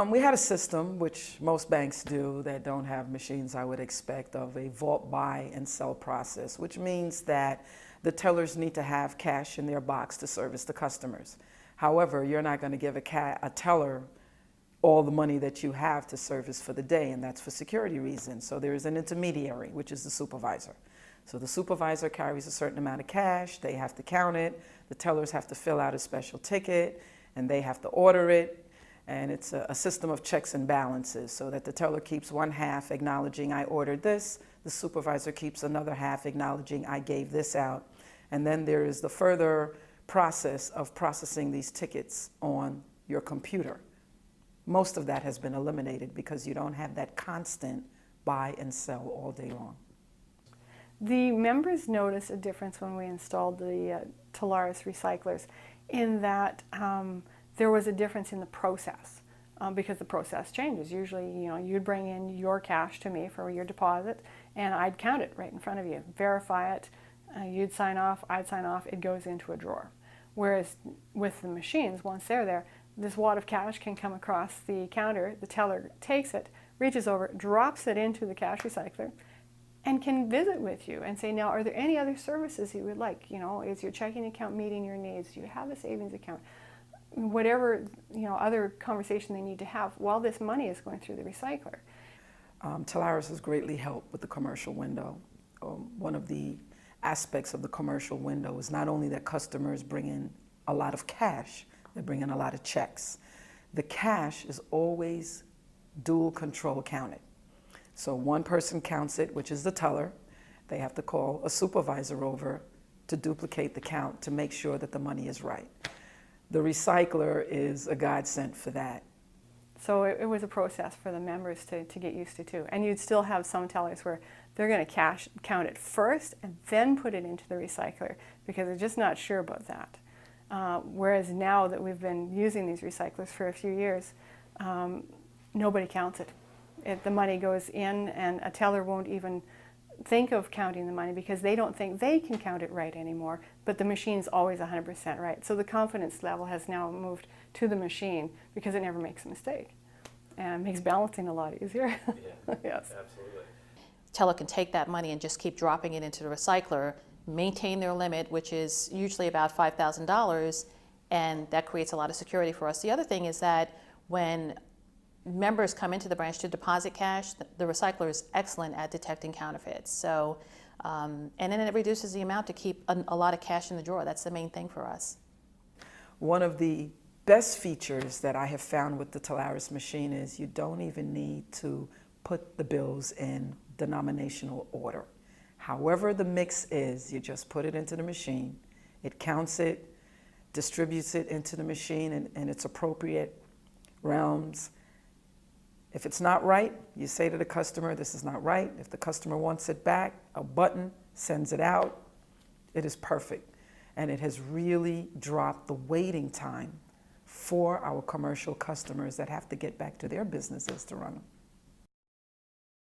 We had a system, which most banks do that don't have machines, I would expect, of a vault buy and sell process, which means that the tellers need to have cash in their box to service the customers. However, you're not going to give a teller all the money that you have to service for the day, and that's for security reasons. So there is an intermediary, which is the supervisor. So the supervisor carries a certain amount of cash, they have to count it, the tellers have to fill out a special ticket, and they have to order it. And it's a system of checks and balances so that the teller keeps one half acknowledging I ordered this, the supervisor keeps another half acknowledging I gave this out. And then there is the further process of processing these tickets on your computer. Most of that has been eliminated because you don't have that constant buy and sell all day long. The members noticed a difference when we installed the Telarus recyclers in that there was a difference in the process because the process changes. Usually, you'd bring in your cash to me for your deposit and I'd count it right in front of you, verify it, you'd sign off, I'd sign off, it goes into a drawer. Whereas with the machines, once they're there, this wad of cash can come across the counter, the teller takes it, reaches over, drops it into the cash recycler, and can visit with you and say, now, are there any other services you would like? Is your checking account meeting your needs? Do you have a savings account? Whatever other conversation they need to have while this money is going through the recycler. Telarus has greatly helped with the commercial window. One of the aspects of the commercial window is not only that customers bring in a lot of cash, they bring in a lot of checks. The cash is always dual control counted. So one person counts it, which is the teller. They have to call a supervisor over to duplicate the count to make sure that the money is right. The recycler is a godsend for that. So it was a process for the members to get used to too. And you'd still have some tellers where they're going to count it first and then put it into the recycler because they're just not sure about that. Whereas now that we've been using these recyclers for a few years, nobody counts it. The money goes in and a teller won't even think of counting the money because they don't think they can count it right anymore, but the machine's always 100% right. So the confidence level has now moved to the machine because it never makes a mistake and makes balancing a lot easier. Yeah, yes. Absolutely. Teller can take that money and just keep dropping it into the recycler, maintain their limit, which is usually about $5,000, and that creates a lot of security for us. The other thing is that when members come into the branch to deposit cash, the recycler is excellent at detecting counterfeits. So, and then it reduces the amount to keep a lot of cash in the drawer. That's the main thing for us. One of the best features that I have found with the Telarus machine is you don't even need to put the bills in denominational order. However the mix is, you just put it into the machine, it counts it, distributes it into the machine in its appropriate realms. If it's not right, you say to the customer, this is not right. If the customer wants it back, a button sends it out. It is perfect. And it has really dropped the waiting time for our commercial customers that have to get back to their businesses to run them.